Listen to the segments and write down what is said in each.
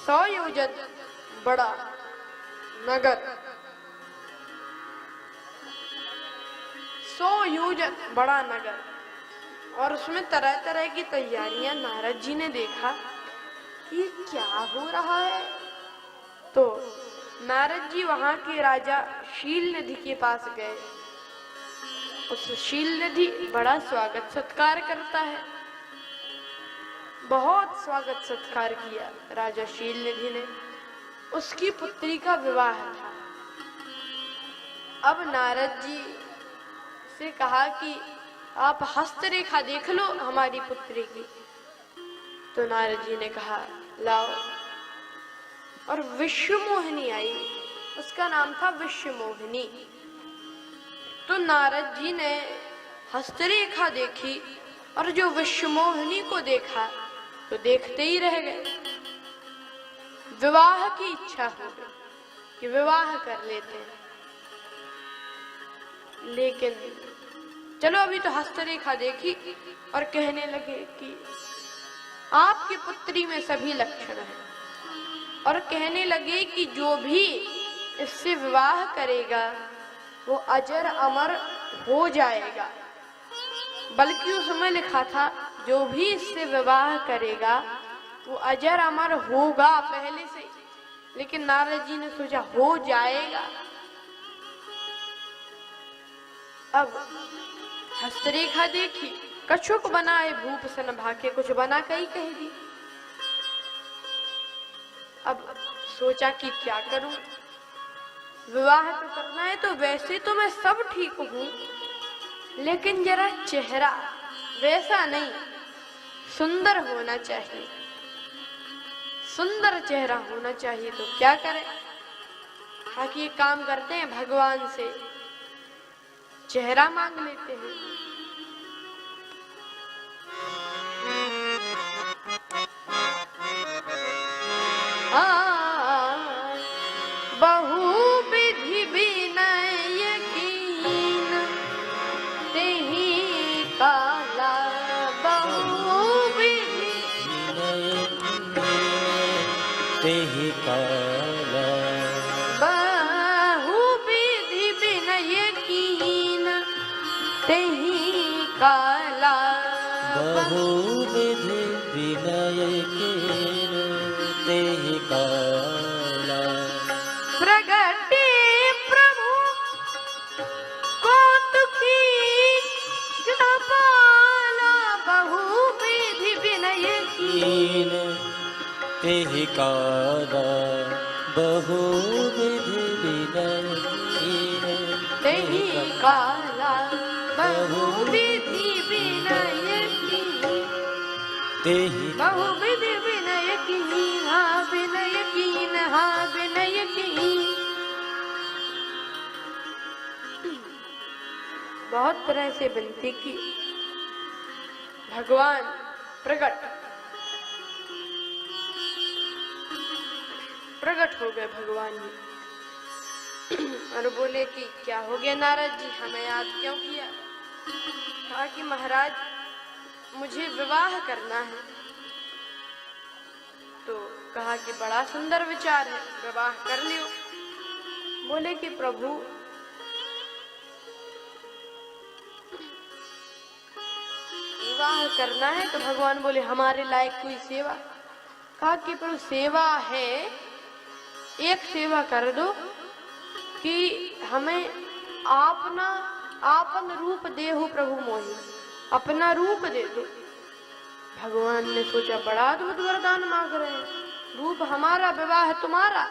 100 योजन बड़ा नगर, 100 योजन बड़ा नगर, और उसमें तरह तरह की तैयारियां। नारद जी ने देखा कि क्या हो रहा है, तो नारद जी वहां के राजा शीलनिधि के पास गए। उस शीलनिधि बड़ा स्वागत सत्कार करता है, बहुत स्वागत सत्कार किया राजा शीलनिधि ने। उसकी पुत्री का विवाह था। अब नारद जी से कहा कि आप हस्तरेखा देख लो हमारी पुत्री की। तो नारद जी ने कहा लाओ, और विश्वमोहिनी आई, उसका नाम था विश्वमोहिनी। तो नारद जी ने हस्तरेखा देखी, और जो विश्वमोहिनी को देखा तो देखते ही रह गए। विवाह की इच्छा हो गई कि विवाह कर लेते हैं, लेकिन चलो अभी तो हस्तरेखा देखी, और कहने लगे कि आपकी पुत्री में सभी लक्षण हैं, और कहने लगे कि जो भी इससे विवाह करेगा वो अजर अमर हो जाएगा। बल्कि उसमें लिखा था जो भी इससे विवाह करेगा वो अजर अमर होगा पहले से, लेकिन नारद जी ने सोचा हो जाएगा। अब हस्तरेखा देखी, कछुक बनाए भूप सन भाके, कुछ बना कही कह दी। अब सोचा कि क्या करूं, विवाह तो करना है, तो वैसे तो मैं सब ठीक हूं, लेकिन जरा चेहरा वैसा नहीं, सुंदर होना चाहिए, सुंदर चेहरा होना चाहिए। तो क्या करें? ताकि ये काम करते हैं, भगवान से चेहरा मांग लेते हैं। बहु विधि विनय कीन तेहि काला, बहु विधि तेहि काला, बहु विधि विनय कीन तेहि काला, बहु विधि विनय कीन तेहि काला। प्रगटे प्रभु कौतुकी कृपाला, बहु विधि विनय कीन तेहि काला, बहु विधि विनय कीन तेहि काला, बहु विधि विनय कीन तेहि बहु विधि विनय कीन, हाँ विनय कीन, हाँ विनय कीन। बहुत तरह से विनती की। भगवान प्रकट हो गए भगवान जी, और बोले कि क्या हो गया नारद जी, हमें याद क्यों किया? कहा कि महाराज मुझे विवाह करना है। तो कहा कि बड़ा सुंदर विचार है, विवाह कर लियो। बोले कि प्रभु विवाह करना है, तो भगवान बोले हमारे लायक कोई सेवा? कहा कि प्रभु सेवा है, एक सेवा कर दो कि हमें आपन रूप दे हो प्रभु मोहि, अपना रूप दे दो। भगवान ने सोचा बड़ा अद्भुत वरदान मांग रहे हैं, रूप हमारा, विवाह तुम्हारा,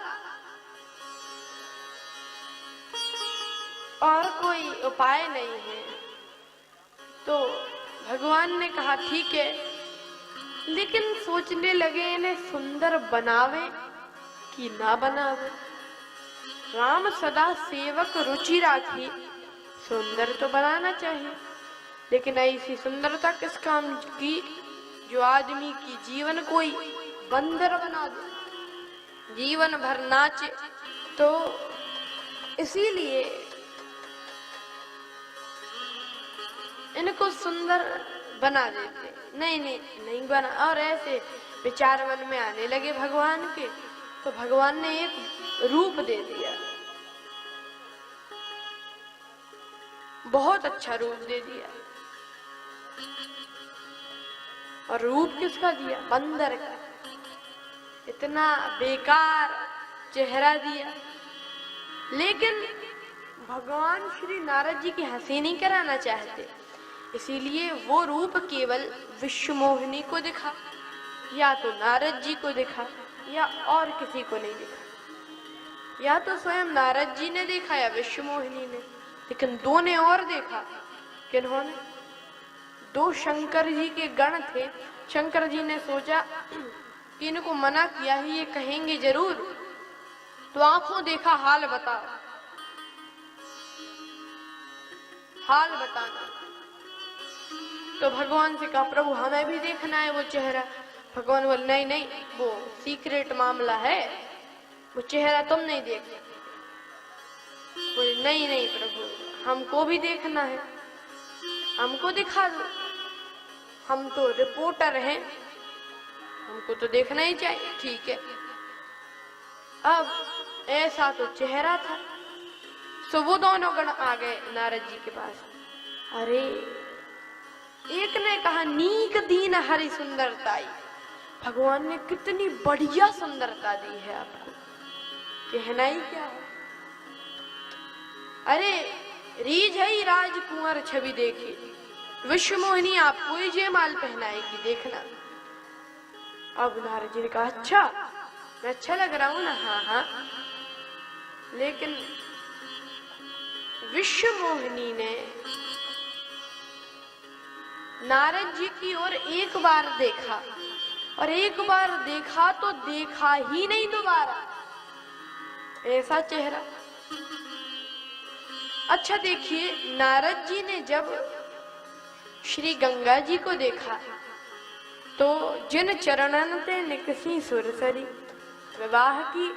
और कोई उपाय नहीं है। तो भगवान ने कहा ठीक है, लेकिन सोचने लगे इन्हें सुंदर बनावे कि ना बनावे। राम सदा सेवक रुचि राखी, सुंदर तो बनाना चाहिए, लेकिन ऐसी सुंदरता किस काम की जो आदमी की जीवन कोई बंदर बना दे, जीवन भर नाचे। तो इसीलिए इनको सुंदर बना देते, नहीं बना। और ऐसे विचार मन में आने लगे भगवान के, तो भगवान ने एक रूप दे दिया, बहुत अच्छा रूप दे दिया। और रूप किसका दिया? बंदर का। इतना बेकार चेहरा दिया, लेकिन भगवान श्री नारद जी की हंसी नहीं कराना चाहते, इसीलिए वो रूप केवल विश्वमोहिनी को दिखा, या तो नारद जी को दिखा, या और किसी को नहीं दिखा। या तो स्वयं नारद जी ने देखा या विश्वमोहिनी ने, लेकिन दो ने और देखा। किन्होंने? दो शंकर जी के गण थे। शंकर जी ने सोचा कि इनको मना किया ही, ये कहेंगे जरूर, तो आंखों देखा हाल बताओ, हाल बताना। तो भगवान से कहा प्रभु हमें भी देखना है वो चेहरा। भगवान बोले नहीं नहीं, वो सीक्रेट मामला है, वो चेहरा तुम नहीं देख सकते। बोले नहीं नहीं प्रभु, हमको भी देखना है, हमको दिखा दो, हम तो रिपोर्टर हैं, हमको तो देखना ही चाहिए। ठीक है। अब ऐसा तो चेहरा था, तो वो दोनों गण आ गए नारद जी के पास। अरे एक ने कहा नीक दीन हरि सुंदरताई, भगवान ने कितनी बढ़िया सुंदरता दी है आपको, कहना ही क्या है। अरे रीझ है राजकुंवर छवि देखी, विश्वमोहिनी आपको ही जयमाल पहनाएगी, देखना। अब नारद जी ने कहा अच्छा, मैं अच्छा लग रहा हूं ना? हाँ हाँ। लेकिन विश्वमोहिनी ने नारद जी की ओर एक बार देखा, और एक बार देखा तो देखा ही नहीं दोबारा, ऐसा चेहरा। अच्छा देखिए, नारद जी ने जब श्री गंगा जी को देखा तो जिन चरणन ते निकसी सुरसरी, विवाह की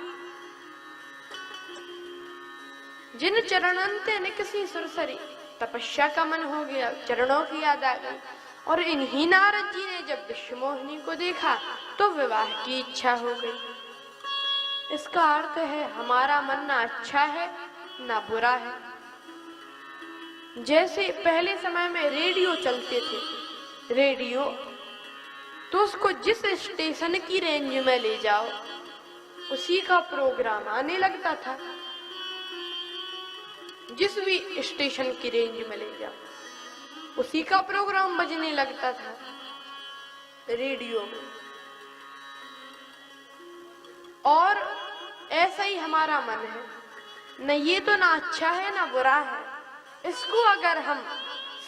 जिन चरणन ते निकसी सुरसरी, तपस्या का मन हो गया, चरणों की याद आ गई। और इन्हीं नारद जी ने जब विश्वमोहिनी को देखा तो विवाह की इच्छा हो गई। इसका अर्थ है हमारा मन ना अच्छा है ना बुरा है। जैसे पहले समय में रेडियो चलते थे, रेडियो तो उसको जिस स्टेशन की रेंज में ले जाओ उसी का प्रोग्राम आने लगता था, जिस भी स्टेशन की रेंज में ले जाओ उसी का प्रोग्राम बजने लगता था रेडियो में। और ऐसा ही हमारा मन है, न ये तो ना अच्छा है ना बुरा है। इसको अगर हम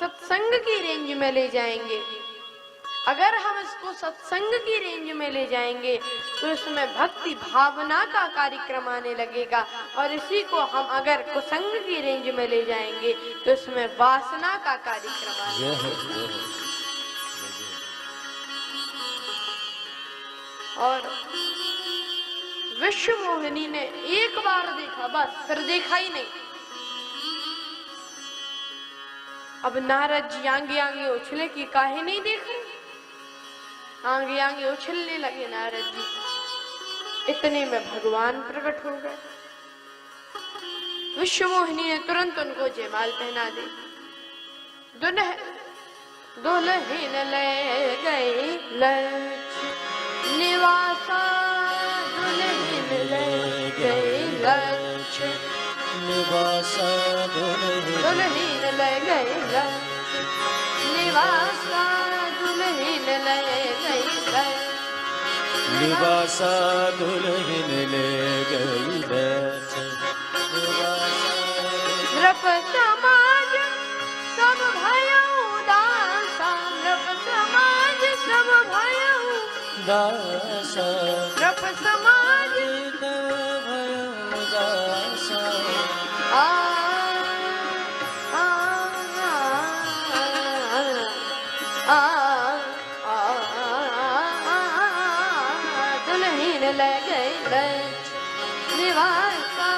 सत्संग की रेंज में ले जाएंगे, अगर हम इसको सत्संग की रेंज में ले जाएंगे तो इसमें भक्ति भावना का कार्यक्रम आने लगेगा, और इसी को हम अगर कुसंग की रेंज में ले जाएंगे तो इसमें वासना का कार्यक्रम आने लगेगा। और विश्वमोहिनी ने एक बार देखा, बस फिर देखा ही नहीं। अब नारद जी आगे आगे उछले कि काहे नहीं देख रहे, आगे आगे उछलने लगे नारद जी। इतने में भगवान प्रकट हो गए। विश्वमोहिनी ने तुरंत उनको जयमाल पहना दी। दुल्हन ले गए लक्ष्य निवासा, दुल्हन ले गए लक्ष्य निवासा, दुल्हन ले गए लक्ष्य निवासा, दुल्हन ले गई लक्ष्य निवासा, दुल्हन ले गई लक्ष्य निवासा। नृप समाज सब भयउ दासा, नृप समाज सब भयउ दासा, नृप समाज भयउ दासा। आ दुल्हन ले गए लक्ष्य निवासा,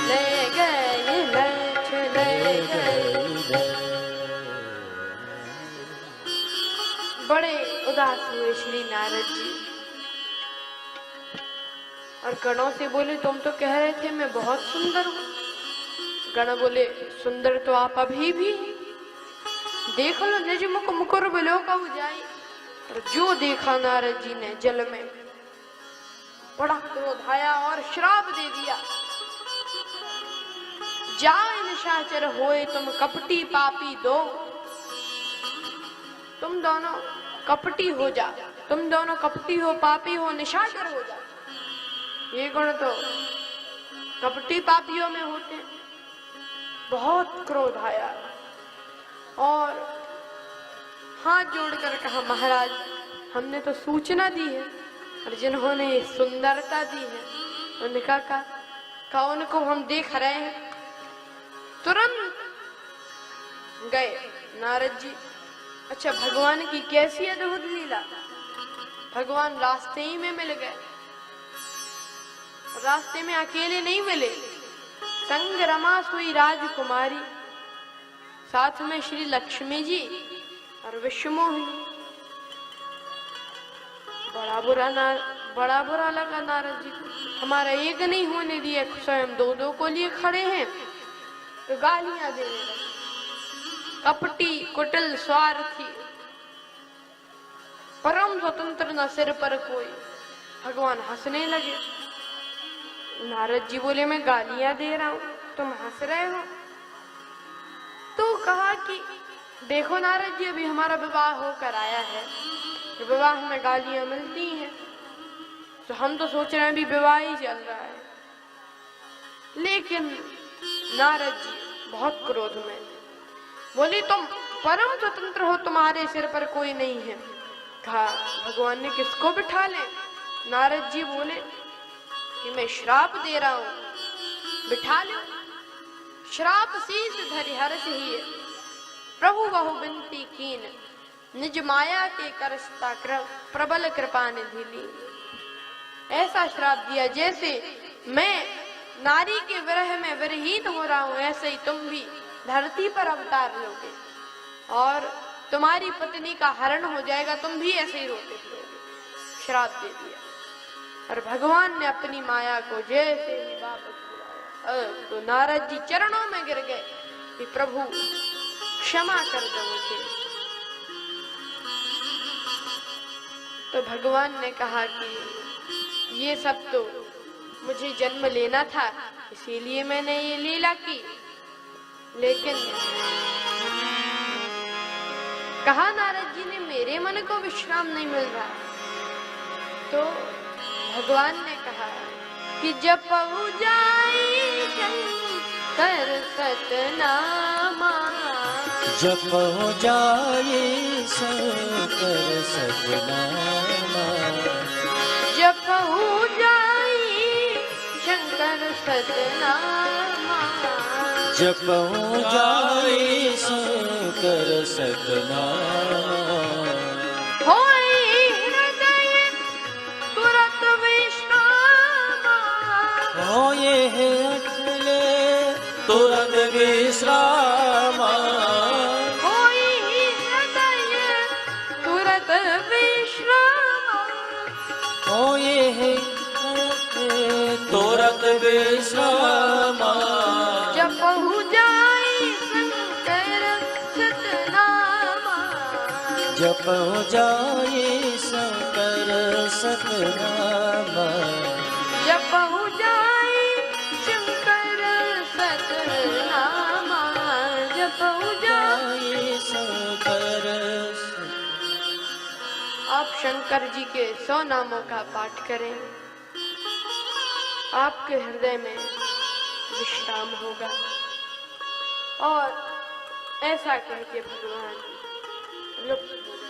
ले गए लक्ष्य ले गए। बड़े उदास हुए श्री नारद जी और गणों से बोले, तुम तो कह रहे थे मैं बहुत सुंदर हूं। गण बोले, सुंदर तो आप अभी भी देख लो, निज मुख मुकुर बिलोकहु जाई। और जो देखा नारद जी ने जल में, बड़ा क्रोध आया और श्राप दे दिया, जाए निशाचर होए तुम कपटी पापी दो। तुम दोनों कपटी हो जा, तुम दोनों कपटी हो, पापी हो, निशाचर हो जा। ये गुण तो कपटी पापियों में होते हैं। बहुत क्रोध आया और हाथ जोड़कर कहा, महाराज हमने तो सूचना दी है और जिन्होंने सुंदरता दी है उनका का उनको हम देख रहे हैं। तुरंत गए नारद जी। अच्छा, भगवान की कैसी अद्भुत लीला। भगवान रास्ते ही में मिल गए। रास्ते में अकेले नहीं मिले, संग रमा सुई राजकुमारी, साथ में श्री लक्ष्मी जी और विश्वमोहिनी। बड़ा बुरा लगा नारद जी को। हमारा एक नहीं होने दिया, स्वयं दो दो को लिए खड़े हैं। तो गालियां देने लगे, कपटी कुटिल स्वार्थी, परम स्वतंत्र न सिर पर कोई। भगवान हंसने लगे। नारद जी बोले, मैं गालियां दे रहा हूं, तुम हंस रहे हो। तो कहा कि देखो नारद जी, अभी हमारा विवाह होकर आया है, विवाह में गालियां मिलती हैं, तो हम तो सोच रहे हैं अभी विवाह ही चल रहा है। लेकिन नारद जी बहुत क्रोध में बोली, तुम परम स्वतंत्र हो, तुम्हारे सिर पर कोई नहीं है। कहा, भगवान ने किसको बिठा ले। नारद जी बोले कि मैं श्राप दे रहा हूं, बिठा लो। श्राप शीस धरि हर्ष ही, प्रभु बहु बिनती कीन, निज माया के करसता प्रबल कृपा निधि ली। ऐसा श्राप दिया जैसे मैं नारी के विरह में विरहीन हो रहा हूं, ऐसे ही तुम भी धरती पर अवतार लोगे और तुम्हारी पत्नी का हरण हो जाएगा, तुम भी ऐसे ही रोते फिरोगे। श्राप दे दिया। और भगवान ने अपनी माया को जैसे ही वापस बुलाया, तो नारद जी चरणों में गिर गए कि प्रभु क्षमा कर दो मुझे। तो भगवान ने कहा कि ये सब तो मुझे जन्म लेना था, इसीलिए मैंने ये लीला की। लेकिन कहा नारद जी ने, मेरे मन को विश्राम नहीं मिल रहा। तो भगवान ने कहा कि जपहु जाई शंकर सतनामा, जपहु जाई शंकर सतनामा, जपहु जाई शंकर सतनामा, जपहु जाई शंकर सतनामा। होई हृदय तुरत विश्रामा, होए है अटले तुरंत विश्रामा, होई हृदय तुरत विश्रामा, होए है तुरंत विश्रामा। जपहु जाई शंकर सतनामा, जपहु जाई शंकर सतनामा, जपहु जाई शंकर सतनामा, जपहु जाई। शंकर। आप शंकर जी के 100 नामों का पाठ करें, आपके हृदय में विश्राम होगा। और ऐसा कह के भगवान लुप्त हो गए।